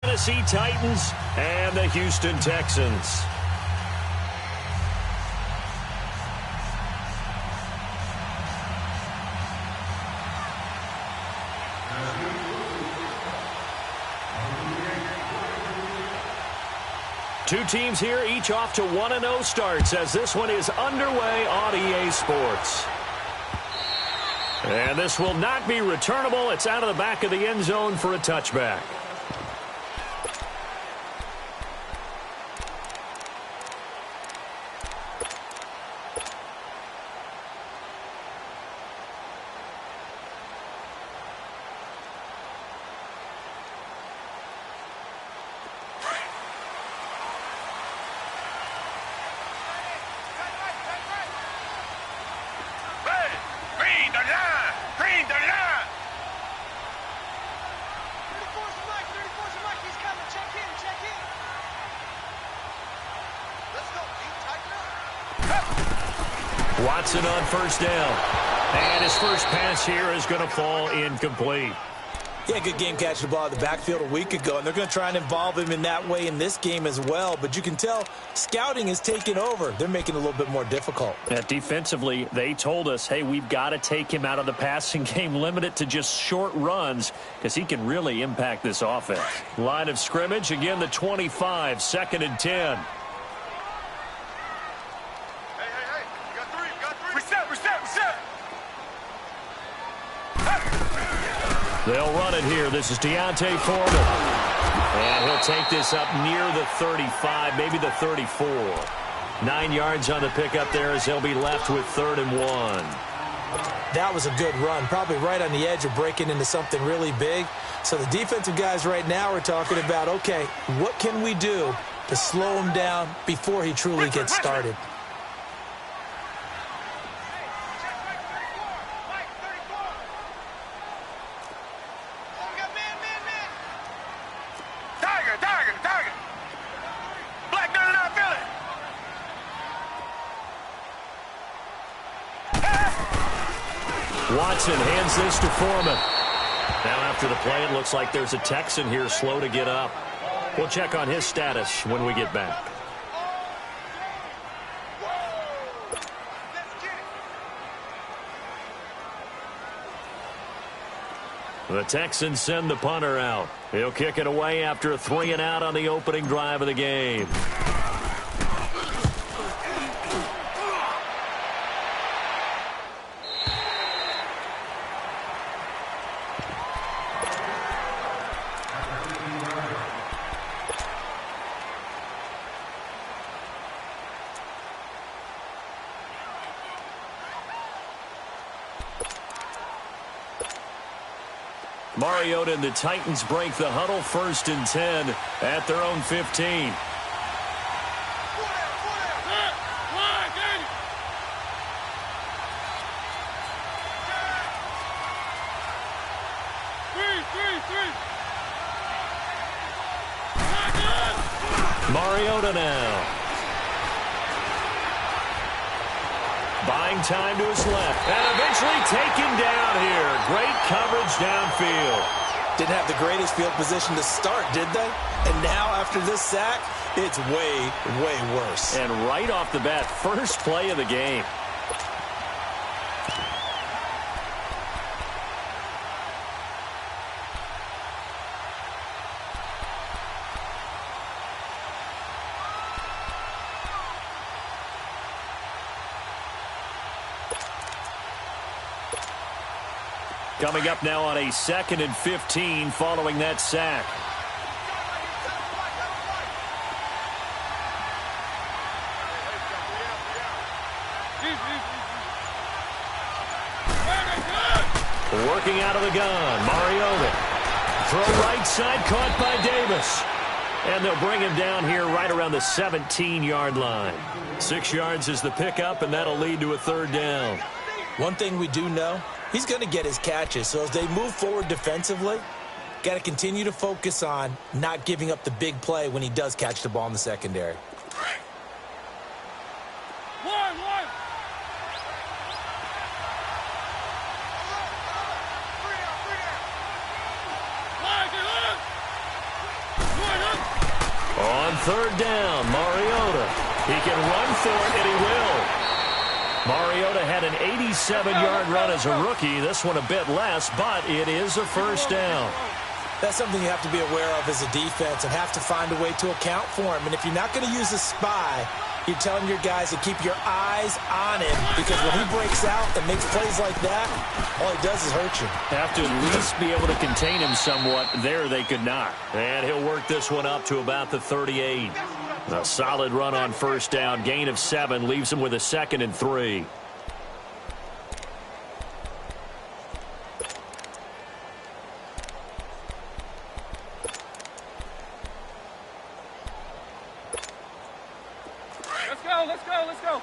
Tennessee Titans and the Houston Texans. Two teams here, each off to 1-0 starts as this one is underway on EA Sports. And this will not be returnable. It's out of the back of the end zone for a touchback. Watson on first down. And his first pass here is going to fall incomplete. Yeah, good game catching the ball at the backfield a week ago, and they're going to try and involve him in that way in this game as well. But you can tell scouting is taking over. They're making it a little bit more difficult. Yeah, defensively, they told us, hey, we've got to take him out of the passing game, limit it to just short runs because he can really impact this offense. Line of scrimmage, again, the 25, 2nd and 10. They'll run it here. This is Deontay Foreman. And he'll take this up near the 35, maybe the 34. 9 yards on the pickup there as he'll be left with 3rd and 1. That was a good run, probably right on the edge of breaking into something really big. So the defensive guys right now are talking about, okay, what can we do to slow him down before he truly gets started? Watson hands this to Foreman. Now after the play, it looks like there's a Texan here slow to get up. We'll check on his status when we get back. The Texans send the punter out. He'll kick it away after a 3-and-out on the opening drive of the game. Mariota and the Titans break the huddle, 1st and 10 at their own 15. Mariota now. Buying time to his left. And eventually taken down here. Great coverage downfield. Didn't have the greatest field position to start, did they? And now after this sack, it's way, way worse. And right off the bat, first play of the game. Coming up now on a 2nd and 15 following that sack. Working out of the gun, Mariota. Throw right side, caught by Davis. And they'll bring him down here right around the 17-yard line. 6 yards is the pickup, and that'll lead to a 3rd down. One thing we do know, he's going to get his catches. So as they move forward defensively, got to continue to focus on not giving up the big play when he does catch the ball in the secondary. on third down, Mariota. He can run for it, and he will. Mariota had an 87-yard run as a rookie. This one a bit less, but it is a first down. That's something you have to be aware of as a defense and have to find a way to account for him. And if you're not going to use a spy, you're telling your guys to keep your eyes on him, because when he breaks out and makes plays like that, all he does is hurt you. Have to at least be able to contain him somewhat. There they could not. And he'll work this one up to about the 38. A solid run on first down. Gain of 7 leaves him with a 2nd and 3. Let's go.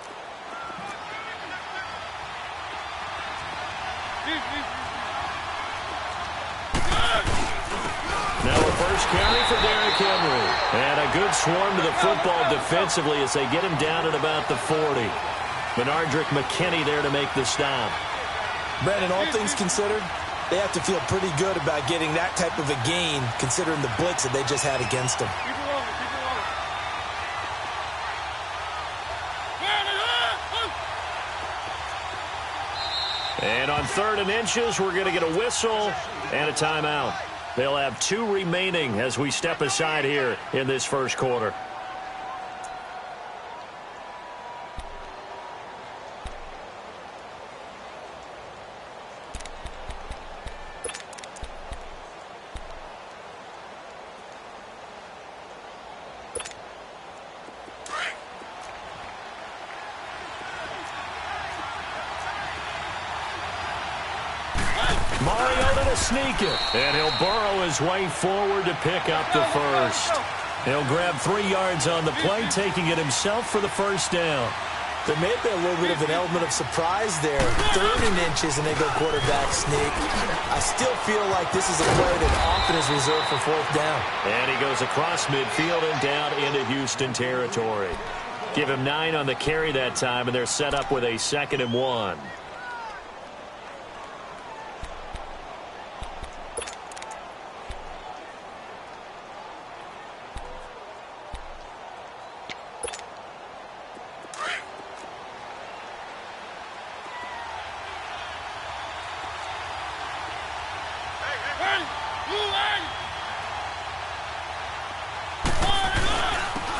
Now a first carry for Derrick Henry. And a good swarm to the football defensively as they get him down at about the 40. Benardrick McKinney there to make the stop. Brandon, all things considered, they have to feel pretty good about getting that type of a gain, considering the blitz that they just had against them. And on 3rd and inches, we're going to get a whistle and a timeout. They'll have 2 remaining as we step aside here in this first quarter. Mariota to sneak it. And he'll burrow his way forward to pick up the first. He'll grab 3 yards on the play, taking it himself for the first down. There may have been a little bit of an element of surprise there. 3rd and inches, and they go quarterback sneak. I still feel like this is a play that often is reserved for 4th down. And he goes across midfield and down into Houston territory. Give him 9 on the carry that time, and they're set up with a 2nd and 1.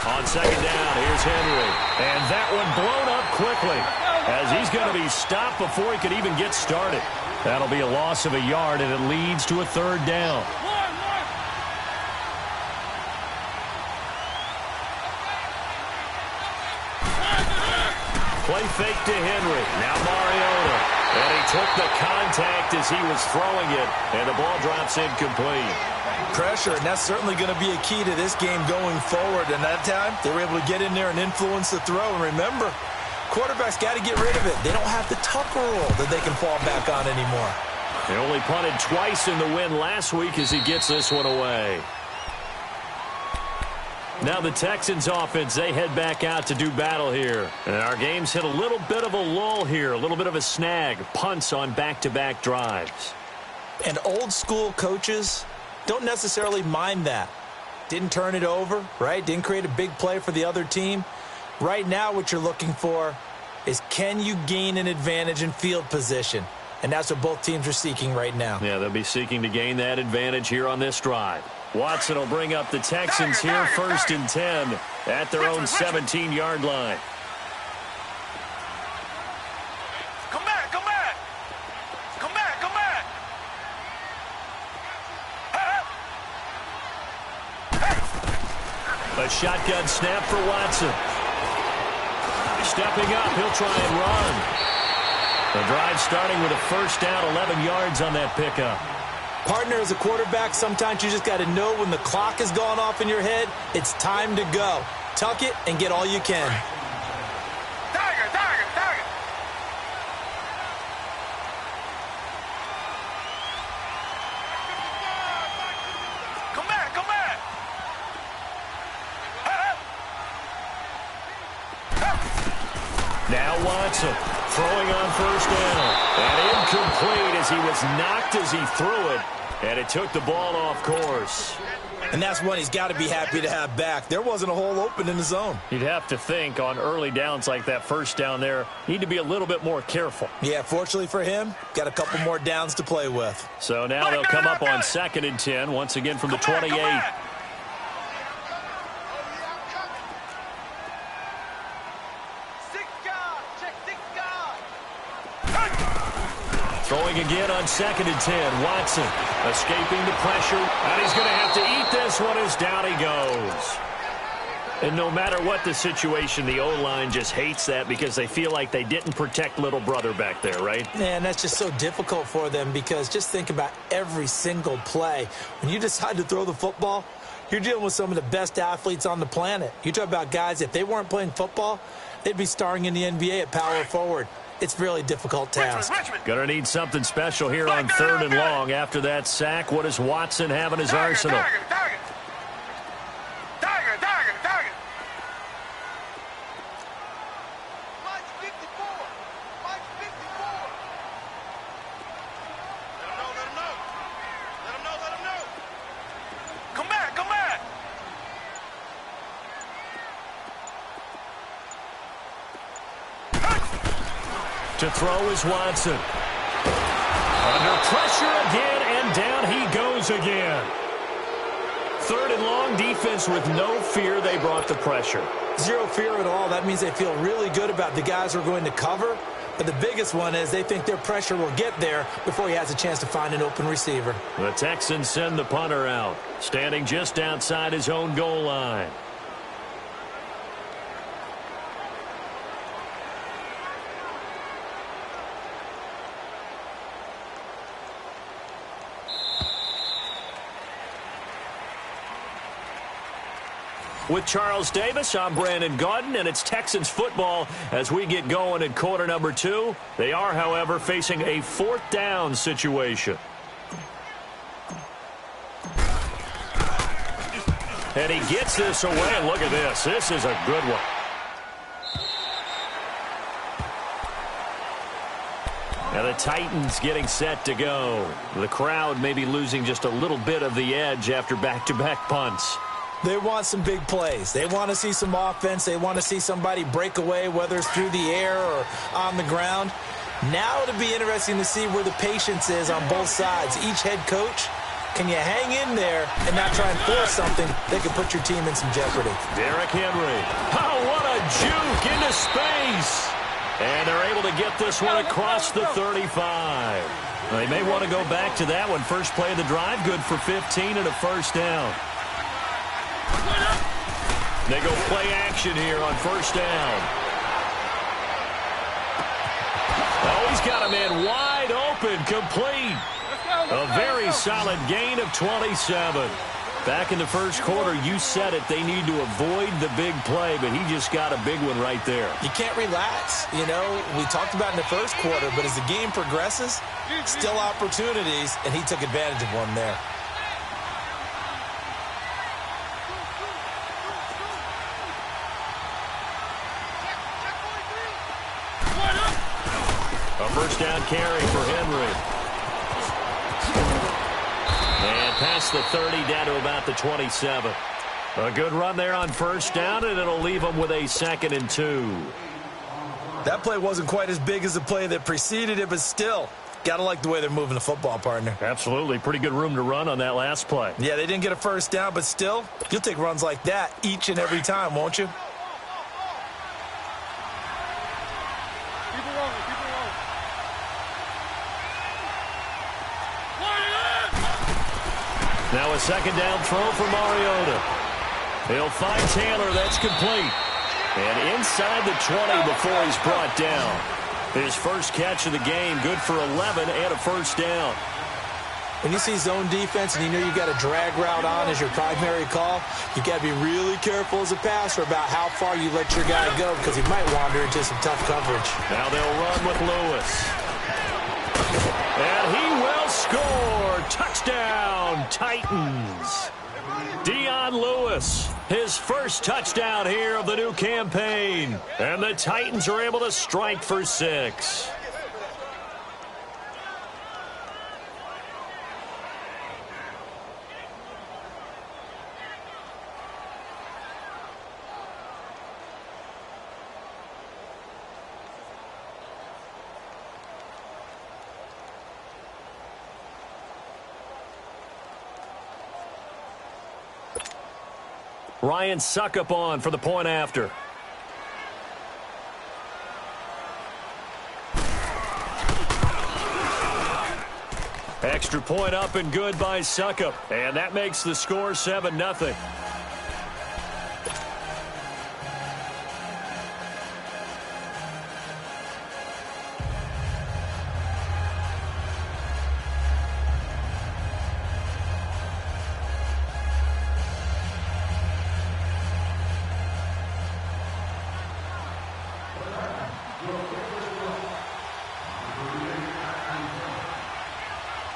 On 2nd down, here's Henry. And that one blown up quickly as he's going to be stopped before he could even get started. That'll be a loss of a yard, and it leads to a 3rd down. Play fake to Henry. Now Mariota. And he took the contact as he was throwing it, and the ball drops incomplete. Pressure, and that's certainly going to be a key to this game going forward. And that time, they were able to get in there and influence the throw. And remember, quarterbacks got to get rid of it. They don't have the Tucker rule that they can fall back on anymore. He only punted twice in the win last week as he gets this one away. Now the Texans offense, they head back out to do battle here. And our game's hit a little bit of a lull here, a little bit of a snag. Punts on back-to-back drives. And old school coaches don't necessarily mind that. Didn't turn it over, right? Didn't create a big play for the other team. Right now what you're looking for is, can you gain an advantage in field position? And that's what both teams are seeking right now. Yeah, they'll be seeking to gain that advantage here on this drive. Watson will bring up the Texans here 1st and 10 at their own 17-yard line. Come back. A shotgun snap for Watson. Stepping up, he'll try and run. The drive starting with a first down, 11 yards on that pickup. Partner, as a quarterback, sometimes you just got to know when the clock has gone off in your head, it's time to go. Tuck it and get all you can. Tiger. Come back. Now Watson throwing on first down. And incomplete as he was knocked as he threw it. And it took the ball off course. And that's one he's got to be happy to have back. There wasn't a hole open in the zone. You'd have to think on early downs like that first down there, need to be a little bit more careful. Yeah, fortunately for him, got a couple more downs to play with. So now they'll come up on 2nd and 10, once again from the 28. Throwing again on 2nd and 10. Watson escaping the pressure. And he's going to have to eat this one as down he goes. And no matter what the situation, the O-line just hates that because they feel like they didn't protect little brother back there, right? Man, that's just so difficult for them because just think about every single play. When you decide to throw the football, you're dealing with some of the best athletes on the planet. You talk about guys, if they weren't playing football, they'd be starring in the NBA at power forward. It's a really difficult task. Going to need something special here on 3rd and long. After that sack, what does Watson have in his arsenal? To throw is Watson. Under pressure again, and down he goes again. 3rd and long, defense with no fear. They brought the pressure. Zero fear at all. That means they feel really good about the guys who are going to cover. But the biggest one is they think their pressure will get there before he has a chance to find an open receiver. The Texans send the punter out, standing just outside his own goal line. With Charles Davis, I'm Brandon Gaudin, and it's Texans football as we get going in quarter number 2. They are, however, facing a 4th down situation. And he gets this away, and look at this. This is a good one. And the Titans getting set to go. The crowd maybe losing just a little bit of the edge after back-to-back punts. They want some big plays. They want to see some offense. They want to see somebody break away, whether it's through the air or on the ground. Now it'll be interesting to see where the patience is on both sides. Each head coach, can you hang in there and not try and force something that could put your team in some jeopardy? Derrick Henry. Oh, what a juke into space. And they're able to get this one across the 35. They may want to go back to that one. First play of the drive, good for 15 and a first down. They go play action here on first down. Oh, he's got a man wide open, complete. A very solid gain of 27. Back in the first quarter, you said it, they need to avoid the big play, but he just got a big one right there. You can't relax. You know, we talked about in the first quarter, but as the game progresses, still opportunities, and he took advantage of one there. A first down carry for Henry. And past the 30 down to about the 27. A good run there on first down, and it'll leave them with a 2nd and 2. That play wasn't quite as big as the play that preceded it, but still, got to like the way they're moving the football, partner. Absolutely. Pretty good room to run on that last play. Yeah, they didn't get a first down, but still, you'll take runs like that each and every time, won't you? Now a second down throw for Mariota. He'll find Taylor. That's complete. And inside the 20 before he's brought down. His first catch of the game, good for 11 and a first down. When you see zone defense and you know you've got a drag route on as your primary call, you've got to be really careful as a passer about how far you let your guy go because he might wander into some tough coverage. Now they'll run with Lewis. And he will score. Touchdown, Titans. Dion Lewis, his first touchdown here of the new campaign. And the Titans are able to strike for 6. Ryan Suckup on for the point after. Extra point up and good by Suckup. And that makes the score 7-0.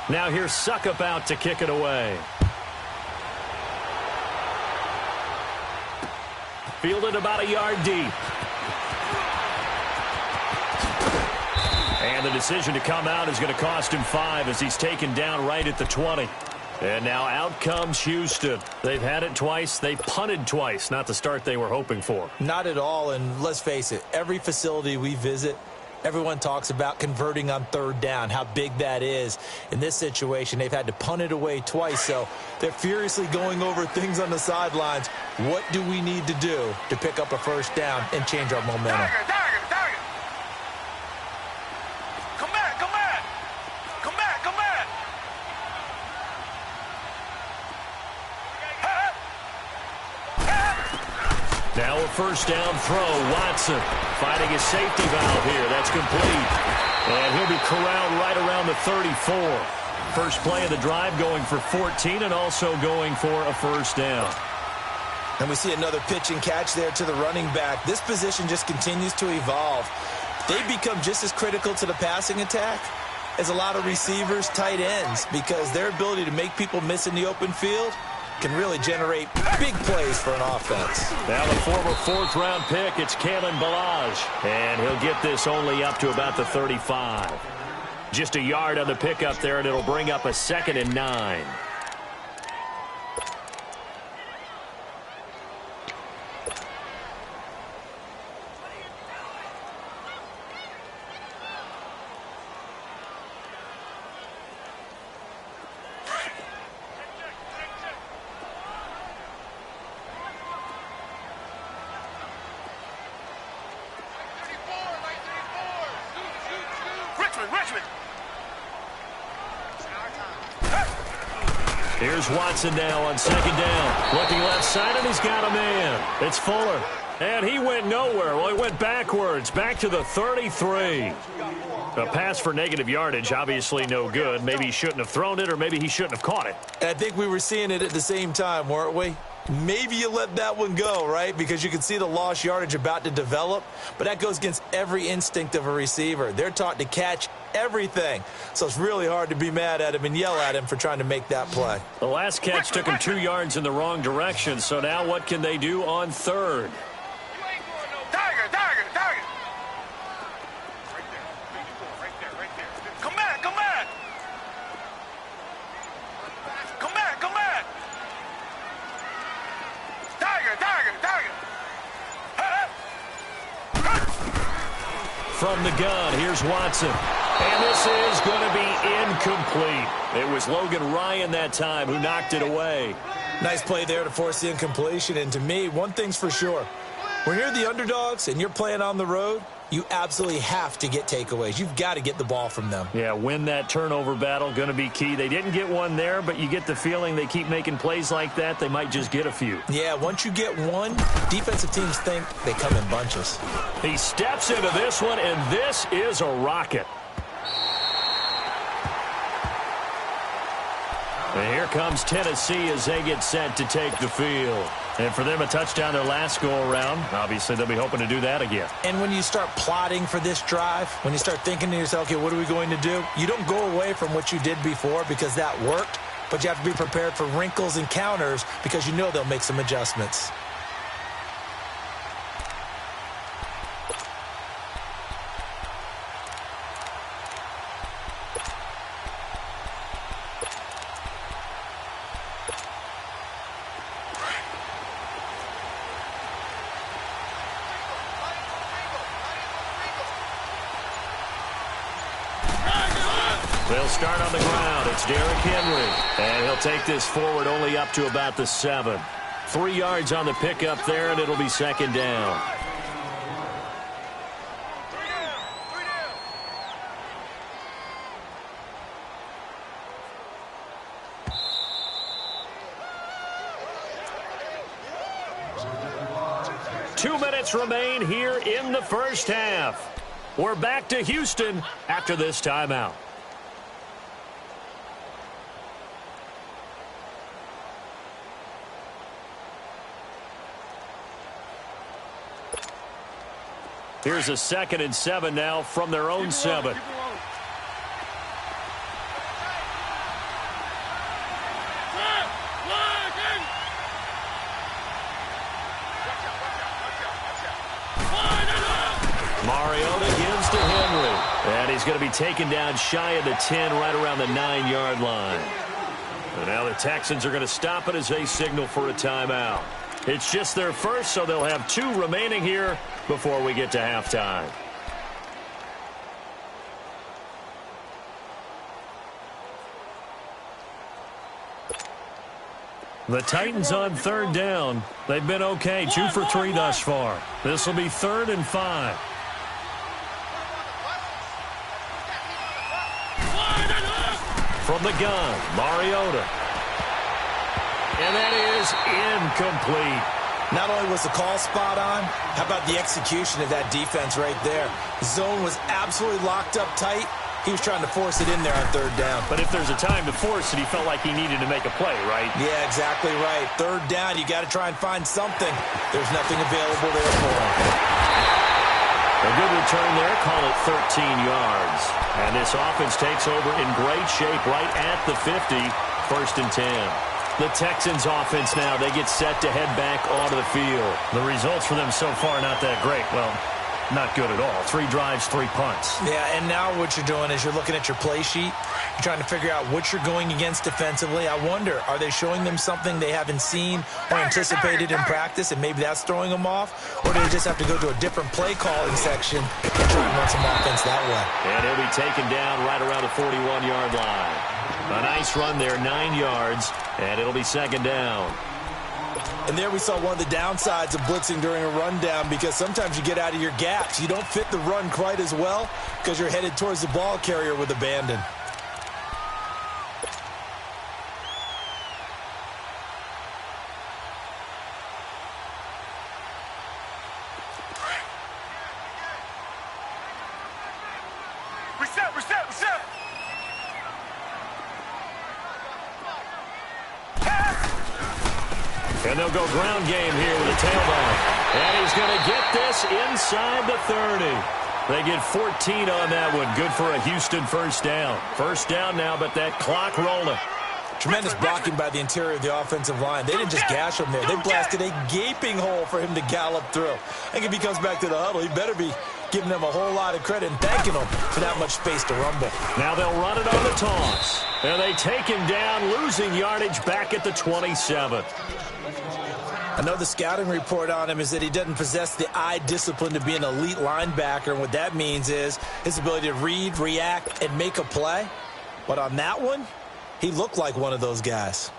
Now here's Suckup out to kick it away. Fielded about a yard deep. And the decision to come out is going to cost him 5 as he's taken down right at the 20. And now out comes Houston. They've had it twice. They've punted twice. Not the start they were hoping for. Not at all, and let's face it, every facility we visit, everyone talks about converting on third down, how big that is. In this situation, they've had to punt it away twice, so they're furiously going over things on the sidelines. What do we need to do to pick up a first down and change our momentum? Tiger. Come back. Now a first down throw. Watson finding his safety valve here. That's complete. And he'll be corralled right around the 34. First play of the drive going for 14 and also going for a first down. And we see another pitch and catch there to the running back. This position just continues to evolve. They become just as critical to the passing attack as a lot of receivers, tight ends, because their ability to make people miss in the open field can really generate big plays for an offense. Now the former fourth-round pick, it's Kalen Ballage. And he'll get this only up to about the 35. Just a yard on the pickup there, and it'll bring up a 2nd and 9. Richmond. Here's Watson now on 2nd down. Looking left side, and he's got a man. It's Fuller. And he went nowhere. Well, he went backwards, back to the 33. A pass for negative yardage, obviously no good. Maybe he shouldn't have thrown it, or maybe he shouldn't have caught it. And I think we were seeing it at the same time, weren't we? Maybe you let that one go, right? Because you can see the lost yardage about to develop. But that goes against every instinct of a receiver. They're taught to catch everything. So it's really hard to be mad at him and yell at him for trying to make that play. The last catch took him 2 yards in the wrong direction. So now what can they do on 3rd? Tiger. Come back. Come back. Tiger. From the gun, here's Watson. And this is going to be incomplete. It was Logan Ryan that time who knocked it away. Nice play there to force the incompletion. And to me, one thing's for sure. When you're the underdogs and you're playing on the road, you absolutely have to get takeaways. You've got to get the ball from them. Yeah, win that turnover battle, going to be key. They didn't get one there, but you get the feeling they keep making plays like that, they might just get a few. Yeah, once you get one, defensive teams think they come in bunches. He steps into this one, and this is a rocket. And here comes Tennessee as they get set to take the field. And for them, a touchdown their last go-around. Obviously, they'll be hoping to do that again. And when you start plotting for this drive, when you start thinking to yourself, okay, what are we going to do? You don't go away from what you did before because that worked, but you have to be prepared for wrinkles and counters because you know they'll make some adjustments. They'll start on the ground. It's Derrick Henry. And he'll take this forward only up to about the 7. 3 yards on the pickup there, and it'll be second down. Two minutes remain here in the first half. We're back to Houston after this timeout. Here's a 2nd and 7 now from their own 7. Mariota gives to Henry. And he's going to be taken down shy of the 10, right around the 9-yard line. And now the Texans are going to stop it as they signal for a timeout. It's just their first, so they'll have 2 remaining here before we get to halftime. The Titans on 3rd down. They've been okay, 2 for 3 thus far. This will be 3rd and 5. From the gun, Mariota. And that is incomplete. Not only was the call spot on, how about the execution of that defense right there? Zone was absolutely locked up tight. He was trying to force it in there on 3rd down. But if there's a time to force it, he felt like he needed to make a play, right? Yeah, exactly right. 3rd down, you got to try and find something. There's nothing available there for him. A good return there, call it 13 yards. And this offense takes over in great shape right at the 50, 1st and 10. The Texans offense now, they get set to head back onto the field. The results for them so far not that great. Well, not good at all. 3 drives, 3 punts. Yeah, and now what you're doing is you're looking at your play sheet. You're trying to figure out what you're going against defensively. I wonder, are they showing them something they haven't seen or anticipated in practice, and maybe that's throwing them off? Or do they just have to go to a different play calling section and try and run some offense that way? And he'll be taken down right around the 41-yard line. A nice run there, 9 yards, and it'll be 2nd down. And there we saw one of the downsides of blitzing during a rundown, because sometimes you get out of your gaps. You don't fit the run quite as well because you're headed towards the ball carrier with abandon. Reset. And they'll go ground game here with a tailback. And he's going to get this inside the 30. They get 14 on that one. Good for a Houston 1st down. 1st down now, but that clock rolling. Tremendous blocking by the interior of the offensive line. They didn't just gash him there. They blasted a gaping hole for him to gallop through. I think if he comes back to the huddle, he better be giving them a whole lot of credit and thanking them for that much space to rumble. Now they'll run it on the toss. And they take him down, losing yardage back at the 27. I know the scouting report on him is that he doesn't possess the eye discipline to be an elite linebacker. And what that means is his ability to read, react, and make a play. But on that one, he looked like one of those guys.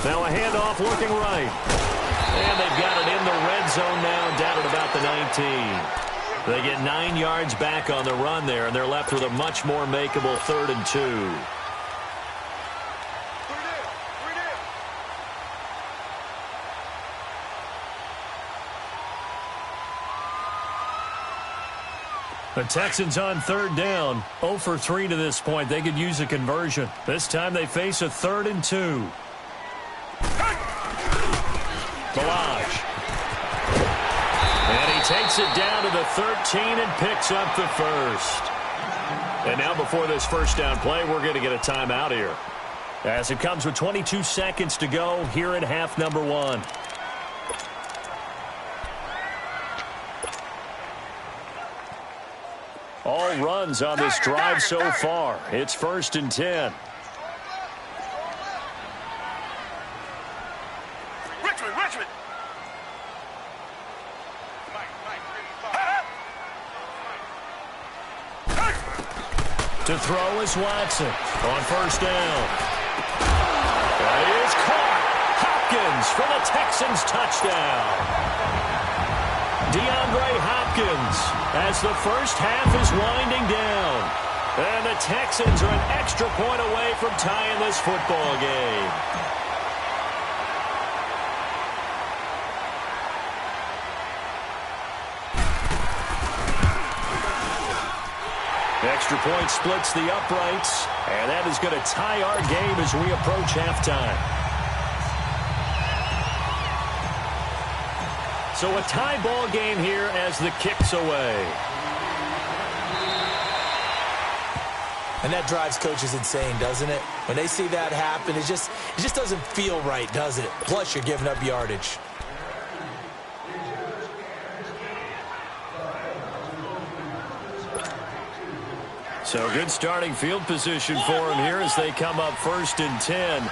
Now a handoff looking right. And they've got it in the red zone now, down at about the 19. They get 9 yards back on the run there, and they're left with a much more makeable 3rd and 2. The Texans on 3rd down, 0 for 3 to this point. They could use a conversion. This time they face a 3rd and 2. Balaj. And he takes it down to the 13 and picks up the 1st. And now before this 1st down play, we're going to get a timeout here, as it comes with 22 seconds to go here in half number 1. All runs on this drive so far. It's 1st and 10. To throw is Watson on first down. That is caught. Hopkins for the Texans touchdown. DeAndre Hopkins as the first half is winding down. And the Texans are an extra point away from tying this football game. Extra point splits the uprights, and that is going to tie our game as we approach halftime. So a tie ball game here as the kick's away. And that drives coaches insane, doesn't it? When they see that happen, it just doesn't feel right, does it? Plus, you're giving up yardage. So good starting field position for them here as they come up 1st and 10.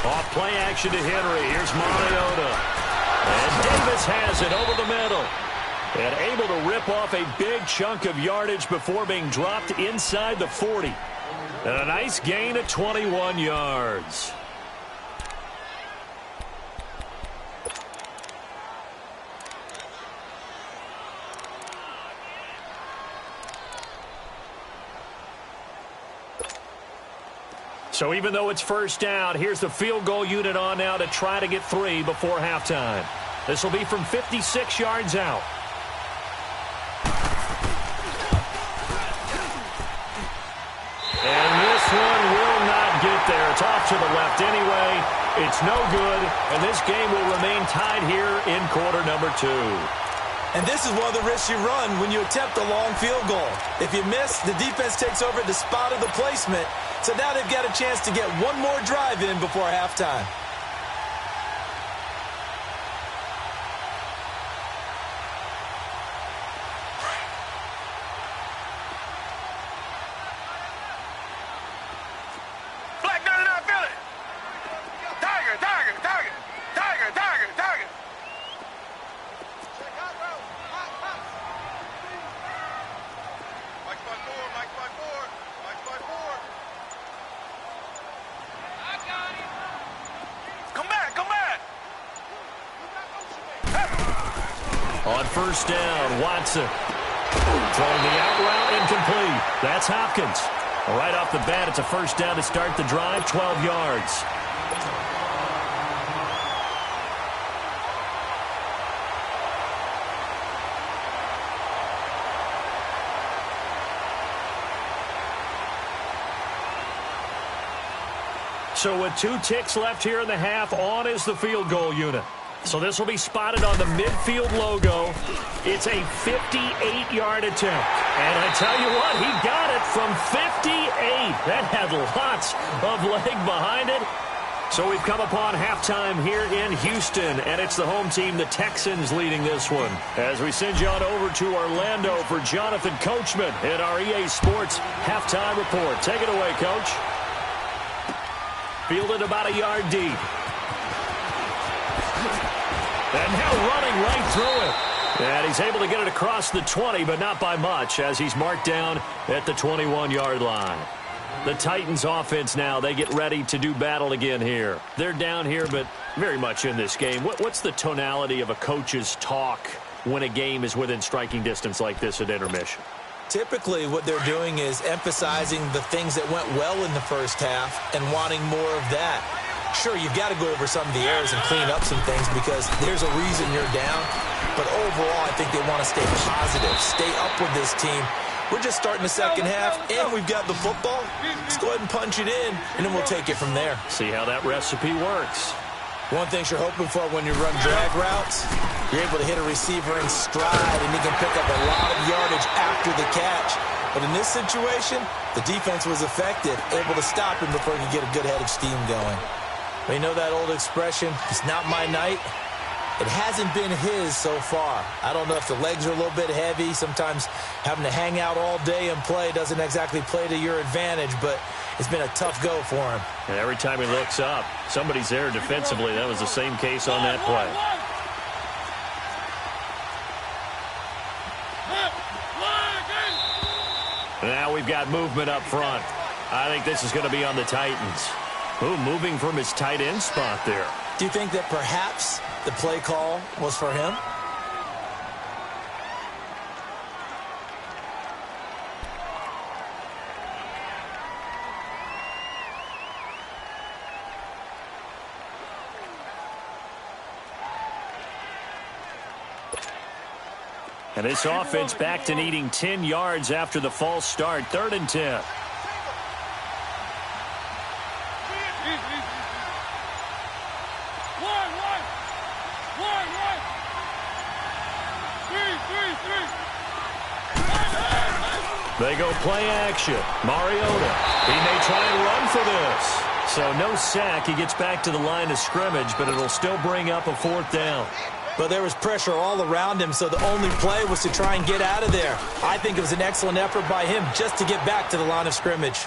Off play action to Henry. Here's Mariota. And Davis has it over the middle. And able to rip off a big chunk of yardage before being dropped inside the 40. And a nice gain of 21 yards. So even though it's first down, here's the field goal unit on now to try to get 3 before halftime. This will be from 56 yards out. And this one will not get there. It's off to the left anyway. It's no good, and this game will remain tied here in quarter number 2. And this is one of the risks you run when you attempt a long field goal. If you miss, the defense takes over the spot of the placement. So now they've got a chance to get one more drive in before halftime. Black 99 Philly. Tiger, tiger, tiger, tiger, tiger, tiger. Mike by 4, Mike by 4, Mike by 4. Come back, come back. On first down, Watson. Throwing the out route incomplete. That's Hopkins. Right off the bat, it's a first down to start the drive, 12 yards. So with 2 ticks left here in the half, on is the field goal unit. So this will be spotted on the midfield logo. It's a 58-yard attempt. And I tell you what, he got it from 58. That had lots of leg behind it. So we've come upon halftime here in Houston, and it's the home team, the Texans, leading this one. As we send you on over to Orlando for Jonathan Coachman in our EA Sports halftime report. Take it away, Coach. Fielded about a yard deep. And now running right through it. And he's able to get it across the 20, but not by much, as he's marked down at the 21-yard line. The Titans offense now, they get ready to do battle again here. They're down here, but very much in this game. What's the tonality of a coach's talk when a game is within striking distance like this at intermission? Typically, what they're doing is emphasizing the things that went well in the first half and wanting more of that. Sure, you've got to go over some of the errors and clean up some things because there's a reason you're down. But overall, I think they want to stay positive, stay up with this team. We're just starting the second half, and we've got the football. Let's go ahead and punch it in, and then we'll take it from there. See how that recipe works. One thing you're hoping for when you run drag routes, you're able to hit a receiver in stride, and he can pick up a lot of yardage after the catch. But in this situation, the defense was effective, able to stop him before he could get a good head of steam going. But you know that old expression, it's not my night? It hasn't been his so far. I don't know if the legs are a little bit heavy. Sometimes having to hang out all day and play doesn't exactly play to your advantage. But It's been a tough go for him. And every time he looks up, somebody's there defensively. That was the same case on that play. Now we've got movement up front. I think this is going to be on the Titans. Ooh, moving from his tight end spot there. Do you think that perhaps the play call was for him? And this offense back to needing 10 yards after the false start. 3rd and 10. They go play action. Mariota. He may try and run for this. So no sack. He gets back to the line of scrimmage, but it'll still bring up a 4th down. But there was pressure all around him, so the only play was to try and get out of there. I think it was an excellent effort by him just to get back to the line of scrimmage.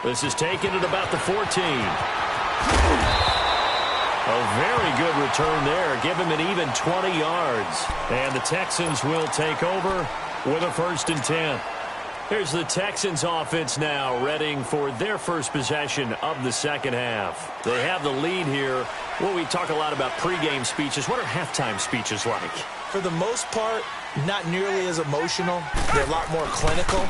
This is taken at about the 14. A very good return there. Give him an even 20 yards. And the Texans will take over with a 1st and 10. Here's the Texans offense now, readying for their first possession of the second half. They have the lead here. Well, we talk a lot about pregame speeches. What are halftime speeches like? For the most part, not nearly as emotional. They're a lot more clinical.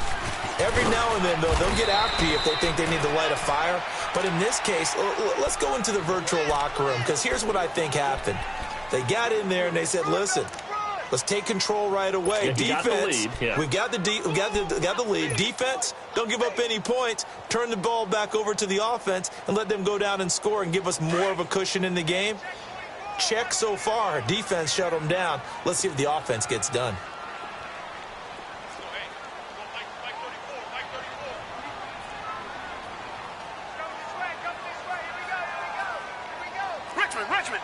Every now and then, though, they'll get after you if they think they need to light a fire. But in this case, let's go into the virtual locker room, because here's what I think happened. They got in there and they said, listen, let's take control right away. Yeah, defense, we've got the lead. Defense, don't give up any points. Turn the ball back over to the offense and let them go down and score and give us more of a cushion in the game. Check so far. Defense shut them down. Let's see if the offense gets done. Richmond.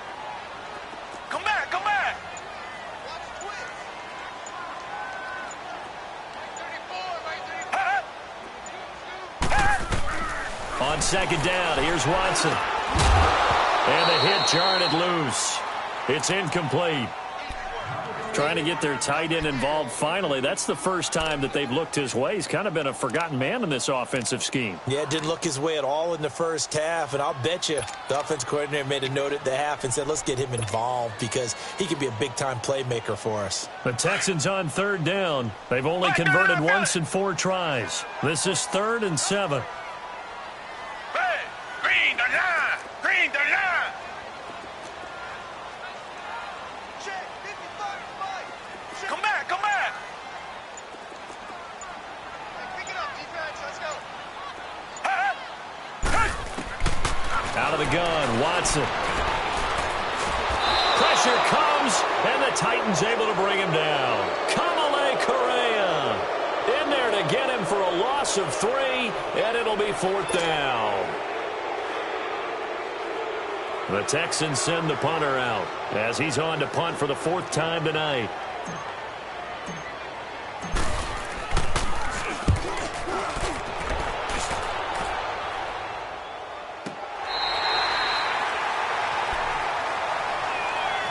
Come back. On 2nd down, here's Watson. And the hit jarred it loose. It's incomplete. Trying to get their tight end involved finally. That's the first time that they've looked his way. He's kind of been a forgotten man in this offensive scheme. Yeah, it didn't look his way at all in the first half, and I'll bet you the offensive coordinator made a note at the half and said, let's get him involved because he could be a big-time playmaker for us. The Texans on 3rd down. They've only converted once in 4 tries. This is 3rd and 7. Green the line. Come back. Pick it up, defense. Let's go. Out of the gun, Watson. Pressure comes, and the Titans able to bring him down. Correa in there to get him for a loss of 3, and it'll be 4th down. The Texans send the punter out as he's on to punt for the 4th time tonight.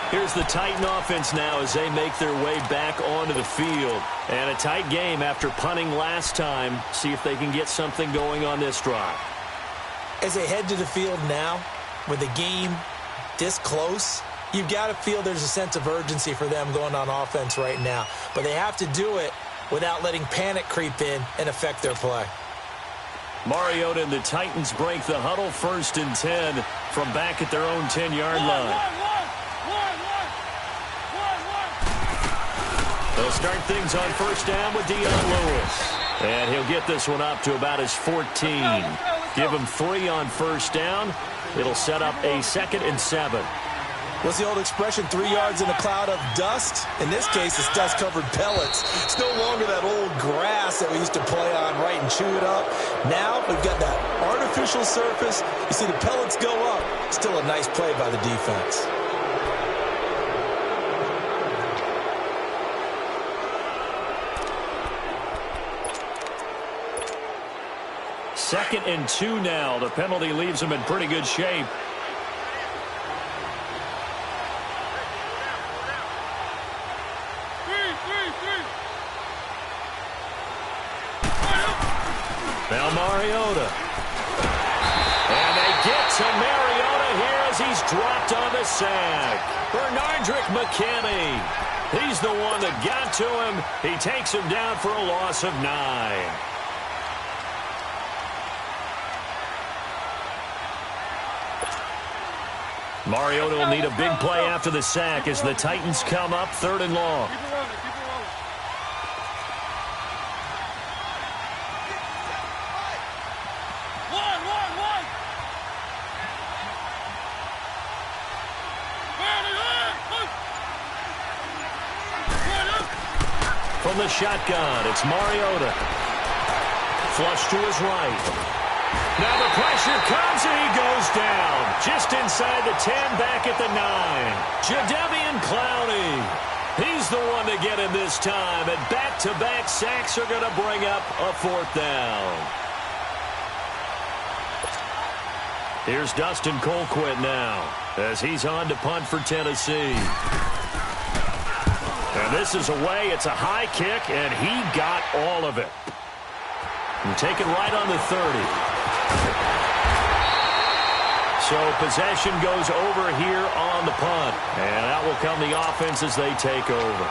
Here's the Titan offense now as they make their way back onto the field. And a tight game after punting last time. See if they can get something going on this drive. As they head to the field now, with the game this close, you've got to feel there's a sense of urgency for them going on offense right now. But they have to do it without letting panic creep in and affect their play. Mariota and the Titans break the huddle. 1st and 10 from back at their own 10-yard line. They'll start things on 1st down with Dion Lewis. And he'll get this one up to about his 14. Give him 3 on 1st down. It'll set up a 2nd and 7. What's the old expression, 3 yards in a cloud of dust? In this case, it's dust-covered pellets. It's no longer that old grass that we used to play on, right, and chew it up. Now we've got that artificial surface. You see the pellets go up. Still a nice play by the defense. 2nd and 2 now. The penalty leaves them in pretty good shape. Now Mariota. And they get to Mariota here as he's dropped on the sack. Bernardrick McKinney. He's the one that got to him. He takes him down for a loss of 9. Mariota will need a big play after the sack as the Titans come up 3rd and long. From the shotgun, it's Mariota. Flush to his right. Now the pressure comes and he goes down. Just inside the 10, back at the 9. Jadeveon Clowney. He's the one to get him this time. And back-to-back sacks are going to bring up a 4th down. Here's Dustin Colquitt now as he's on to punt for Tennessee. And this is away. It's a high kick, and he got all of it. And taken right on the 30. So possession goes over here on the punt. And out will come the offense as they take over.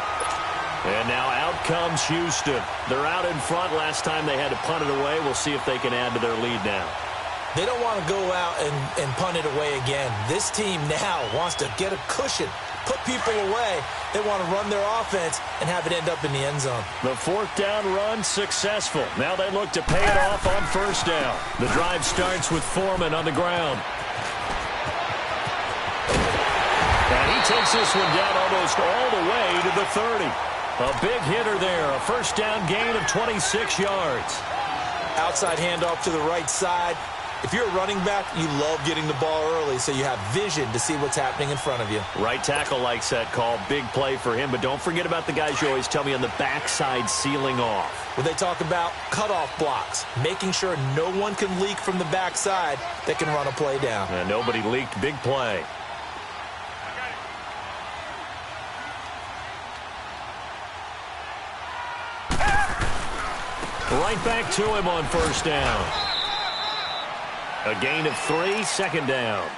And now out comes Houston. They're out in front. Last time they had to punt it away. We'll see if they can add to their lead now. They don't want to go out and punt it away again. This team now wants to get a cushion, put people away. They want to run their offense and have it end up in the end zone. The 4th down run successful. Now they look to pay it off on 1st down. The drive starts with Foreman on the ground. And he takes this one down almost all the way to the 30. A big hitter there. A 1st down gain of 26 yards. Outside handoff to the right side. If you're a running back, you love getting the ball early so you have vision to see what's happening in front of you. Right tackle likes that call. Big play for him. But don't forget about the guys you always tell me on the backside sealing off. Well, they talk about cutoff blocks, making sure no one can leak from the backside that can run a play down. And nobody leaked. Big play. Right back to him on 1st down. A gain of 3, 2nd down.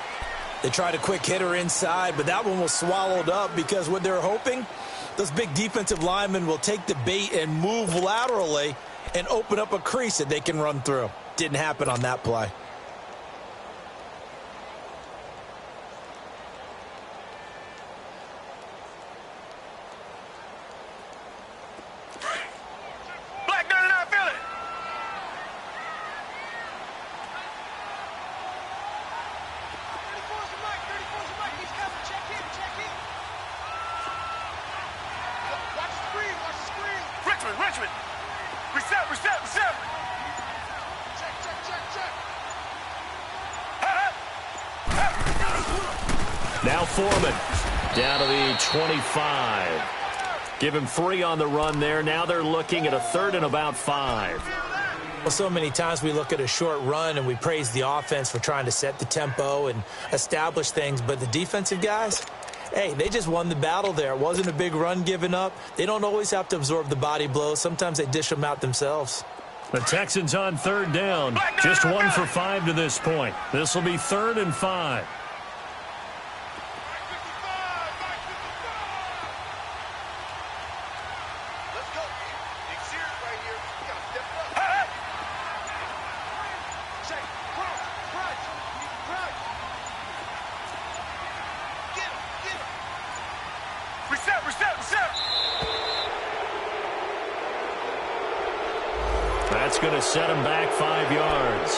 They tried a quick hitter inside, but that one was swallowed up because what they're hoping, those big defensive linemen will take the bait and move laterally and open up a crease that they can run through. Didn't happen on that play. Richmond. Reset. Check. Now Foreman down to the 25. Give him 3 on the run there. Now they're looking at a 3rd and about 5. Well, so many times we look at a short run and we praise the offense for trying to set the tempo and establish things, but the defensive guys, hey, they just won the battle there. It wasn't a big run given up. They don't always have to absorb the body blows. Sometimes they dish them out themselves. The Texans on 3rd down. Just 1 for 5 to this point. This will be 3rd and 5. That's going to set him back 5 yards.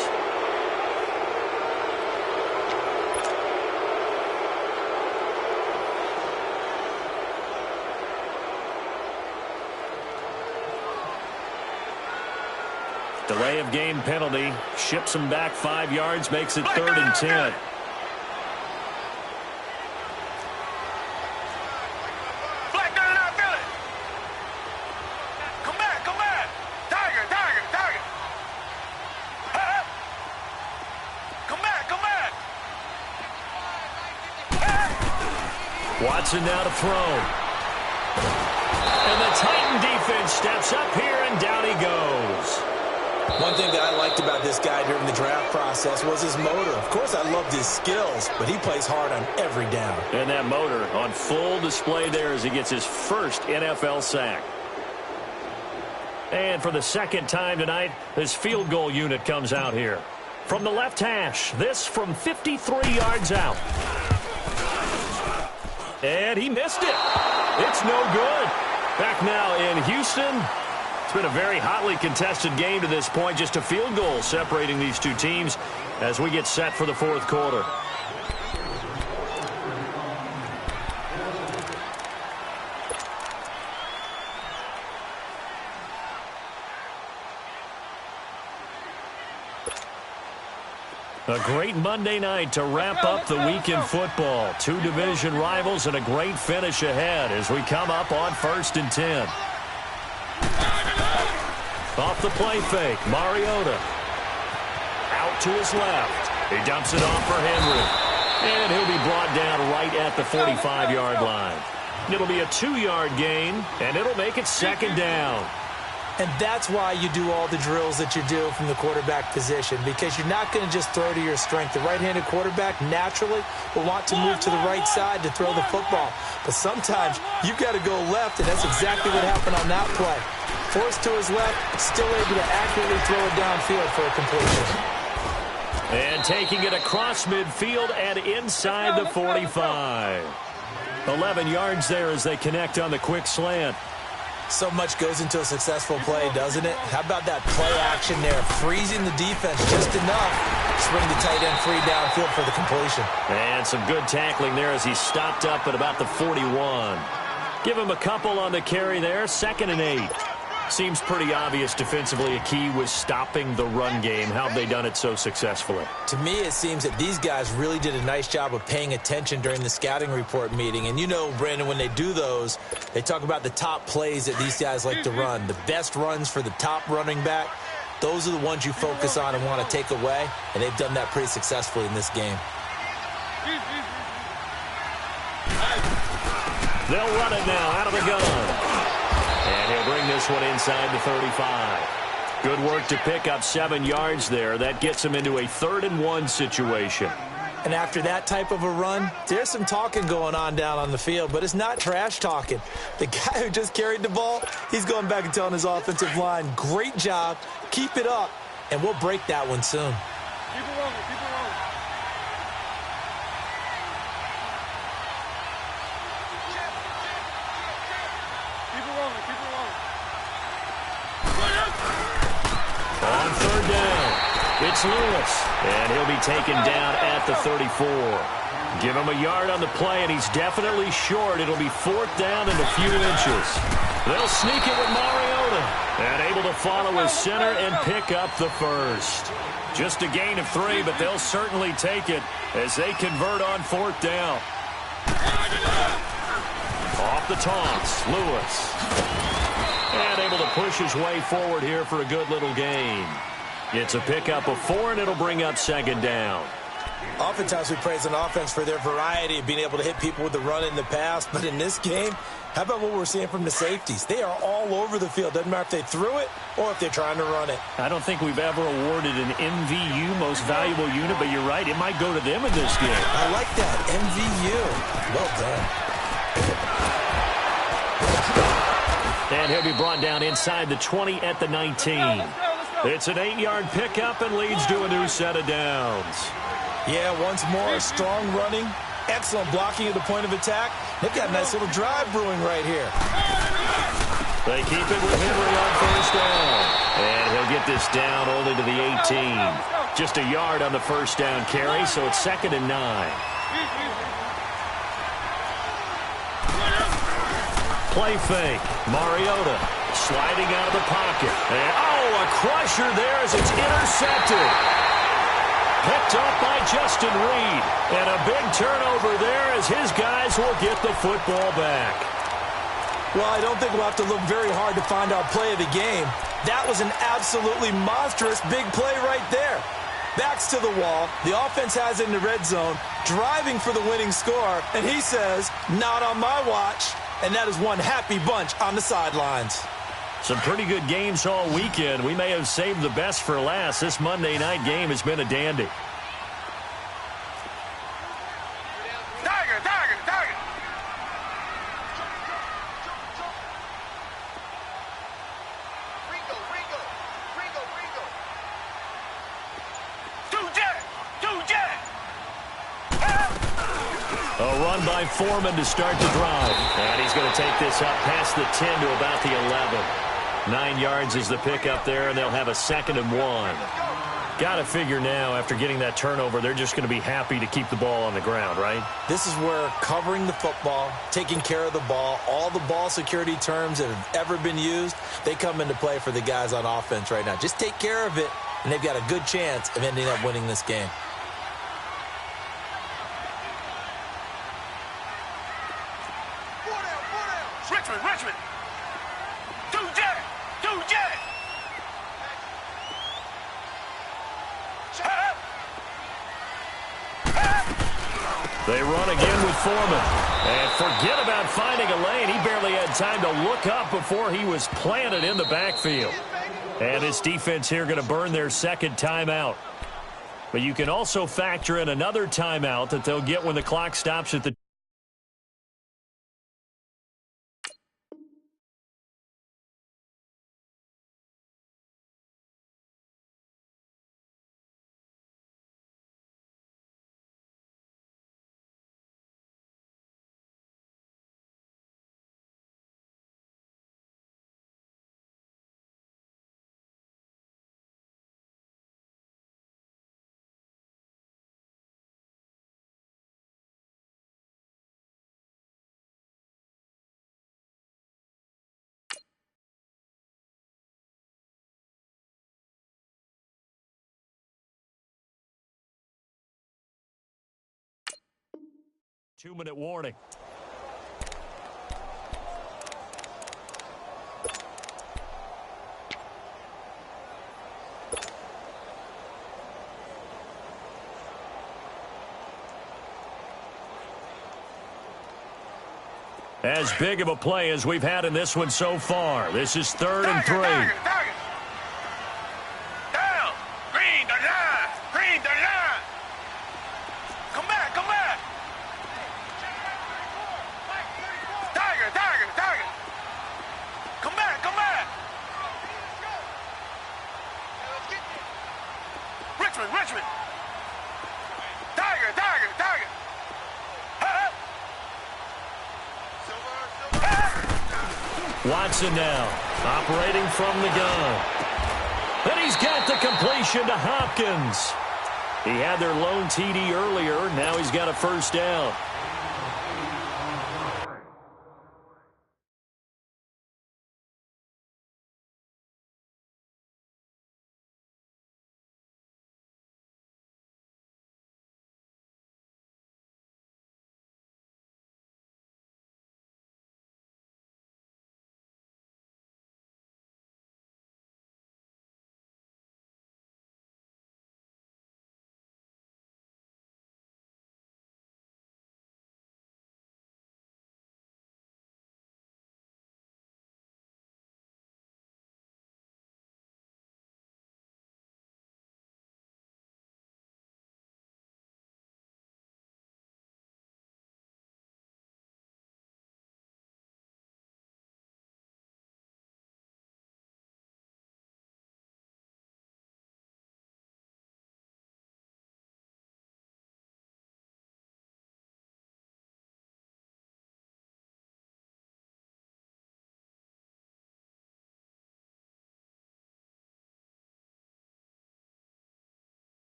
Delay of game penalty. Ships him back 5 yards. Makes it 3rd and 10. Johnson now to throw. And the Titan defense steps up here, and down he goes. One thing that I liked about this guy during the draft process was his motor. Of course, I loved his skills, but he plays hard on every down. And that motor on full display there as he gets his first NFL sack. And for the second time tonight, this field goal unit comes out here. From the left hash, this from 53 yards out. And he missed it. It's no good. Back now in Houston. It's been a very hotly contested game to this point. Just a field goal separating these two teams as we get set for the fourth quarter. A great Monday night to wrap up the week in football. Two division rivals and a great finish ahead as we come up on 1st and 10. Off the play fake, Mariota. Out to his left. He dumps it off for Henry. And he'll be brought down right at the 45-yard line. It'll be a 2-yard gain, and it'll make it 2nd down. And that's why you do all the drills that you do from the quarterback position, because you're not going to just throw to your strength. The right-handed quarterback naturally will want to move to the right side to throw the football. But sometimes you've got to go left, and that's exactly what happened on that play. Forced to his left, still able to accurately throw it downfield for a completion. And taking it across midfield and inside the 45. 11 yards there as they connect on the quick slant. So much goes into a successful play, doesn't it? How about that play action there? Freezing the defense just enough to swing the tight end free downfield for the completion. And some good tackling there as he stopped up at about the 41. Give him a couple on the carry there. 2nd and 8. Seems pretty obvious defensively a key was stopping the run game. How have they done it so successfully? To me, it seems that these guys really did a nice job of paying attention during the scouting report meeting. And you know, Brandon, when they do those, they talk about the top plays that these guys like to run. The best runs for the top running back, those are the ones you focus on and want to take away. And they've done that pretty successfully in this game. They'll run it now out of the gun. And he'll bring this one inside the 35. Good work to pick up 7 yards there. That gets him into a 3rd and 1 situation. And after that type of a run, there's some talking going on down on the field, but it's not trash talking. The guy who just carried the ball, he's going back and telling his offensive line, great job, keep it up, and we'll break that one soon. Keep it rolling, keep it rolling. On 3rd down, it's Lewis, and he'll be taken down at the 34. Give him a yard on the play, and he's definitely short. It'll be 4th down and a few inches. They'll sneak it with Mariota, and able to follow his center and pick up the first. Just a gain of 3, but they'll certainly take it as they convert on 4th down. Off the toss, Lewis. And able to push his way forward here for a good little gain. It's a pickup of 4, and it'll bring up 2nd down. Oftentimes we praise an offense for their variety of being able to hit people with the run in the pass. But in this game, how about what we're seeing from the safeties? They are all over the field. Doesn't matter if they threw it or if they're trying to run it. I don't think we've ever awarded an MVU, most valuable unit, but you're right. It might go to them in this game. I like that. MVU. Well done. And he'll be brought down inside the 20 at the 19. It's an 8-yard pickup and leads to a new set of downs. Yeah, once more, strong running, excellent blocking at the point of attack. They've got a nice little drive brewing right here. They keep it with Henry on 1st down. And he'll get this down only to the 18. Just a yard on the 1st down carry, so it's 2nd and 9. Play fake. Mariota sliding out of the pocket. And, a crusher there as it's intercepted. Picked up by Justin Reed. And a big turnover there as his guys will get the football back. Well, I don't think we'll have to look very hard to find our play of the game. That was an absolutely monstrous big play right there. Backs to the wall. The offense has it in the red zone, driving for the winning score. And he says, not on my watch. And that is one happy bunch on the sidelines. Some pretty good games all weekend. We may have saved the best for last. This Monday night game has been a dandy. Tiger, tiger, tiger. A run by Foreman to start the drive. And he's going to take this up past the 10 to about the 11. 9 yards is the pickup there, and they'll have a 2nd and 1. Got to figure now, after getting that turnover, they're just going to be happy to keep the ball on the ground, right? This is where covering the football, taking care of the ball, all the ball security terms that have ever been used, they come into play for the guys on offense right now. Just take care of it, and they've got a good chance of ending up winning this game. Richmond. Two jet. They run again with Foreman. And forget about finding a lane. He barely had time to look up before he was planted in the backfield. And this defense here going to burn their 2nd timeout. But you can also factor in another timeout that they'll get when the clock stops at the 2-minute warning. As big of a play as we've had in this one so far. This is 3rd and 3. Down. Green the line. Come back. Tiger. Come back. Richmond. Tiger. Watson now, operating from the gun. And he's got the completion to Hopkins. He had their lone TD earlier. Now he's got a 1st down.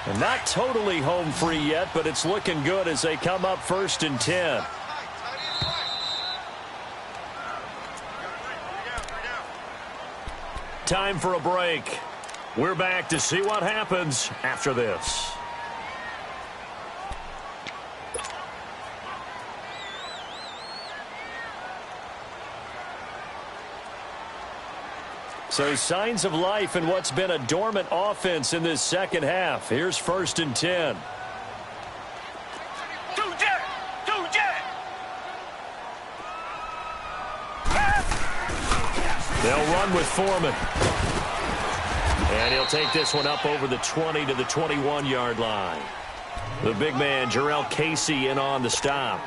And not totally home free yet, but it's looking good as they come up 1st and 10. Time for a break. We're back to see what happens after this. So signs of life in what's been a dormant offense in this second half. Here's 1st and 10. They'll run with Foreman. And he'll take this one up over the 20 to the 21-yard line. The big man, Jarrell Casey, in on the stop.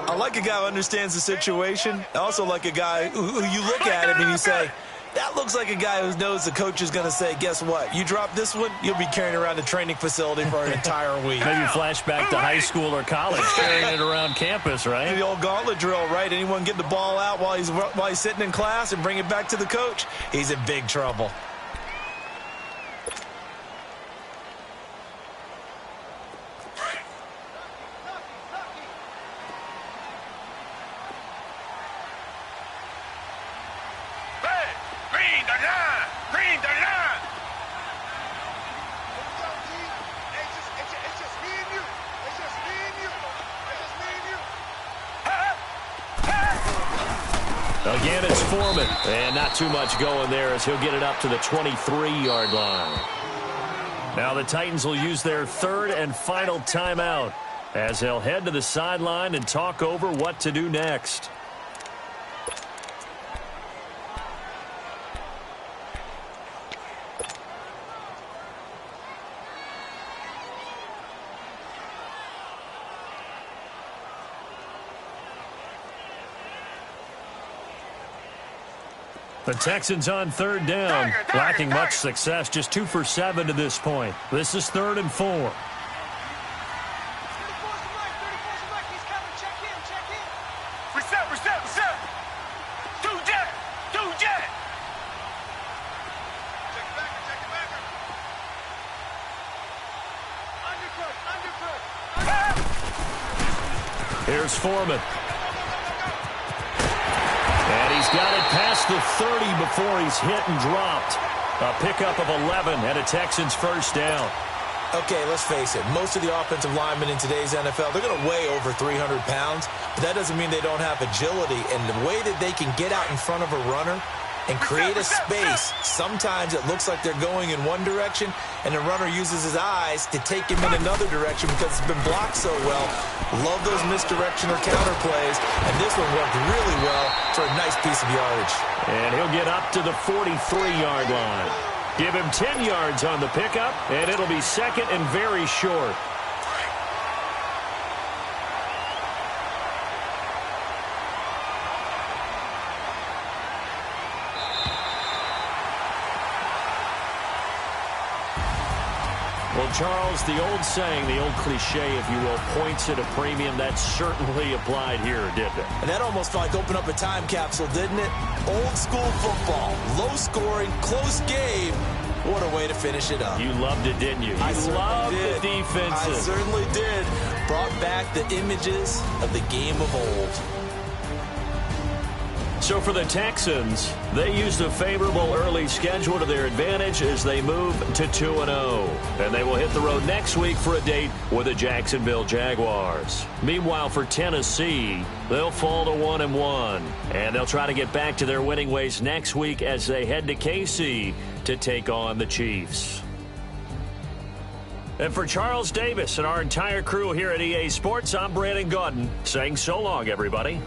I like a guy who understands the situation. I also like a guy who you look at him and you say, that looks like a guy who knows the coach is going to say, guess what? You drop this one, you'll be carrying around the training facility for an entire week. Maybe flashback to high school or college, carrying it around campus, right? The old gauntlet drill, right? Anyone get the ball out while he's sitting in class and bring it back to the coach, he's in big trouble. Again, it's Foreman. And not too much going there as he'll get it up to the 23-yard line. Now the Titans will use their 3rd and final timeout as they'll head to the sideline and talk over what to do next. The Texans on 3rd down, lacking much success, just 2 for 7 to this point. This is 3rd and 4. Reset. Two jet. Here's Foreman. And he's got it past the 30 before he's hit and dropped. A pickup of 11 and a Texans 1st down. Okay, let's face it. Most of the offensive linemen in today's NFL, they're going to weigh over 300 pounds, but that doesn't mean they don't have agility. And the way that they can get out in front of a runner and create a space, sometimes it looks like they're going in one direction, and the runner uses his eyes to take him in another direction because it's been blocked so well. Love those misdirection or counter plays, and this one worked really well for a nice piece of yardage. And he'll get up to the 43-yard line. Give him 10 yards on the pickup, and it'll be 2nd and very short. Well, Charles, the old saying, the old cliche, if you will, points at a premium, that certainly applied here, didn't it? And that almost felt like opened up a time capsule, didn't it? Old school football, low scoring, close game. What a way to finish it up. You loved it, didn't you? I loved did. The defenses. I certainly did. Brought back the images of the game of old. So for the Texans, they used a favorable early schedule to their advantage as they move to 2-0. And they will hit the road next week for a date with the Jacksonville Jaguars. Meanwhile, for Tennessee, they'll fall to 1-1. And they'll try to get back to their winning ways next week as they head to KC to take on the Chiefs. And for Charles Davis and our entire crew here at EA Sports, I'm Brandon Gaudin saying so long, everybody.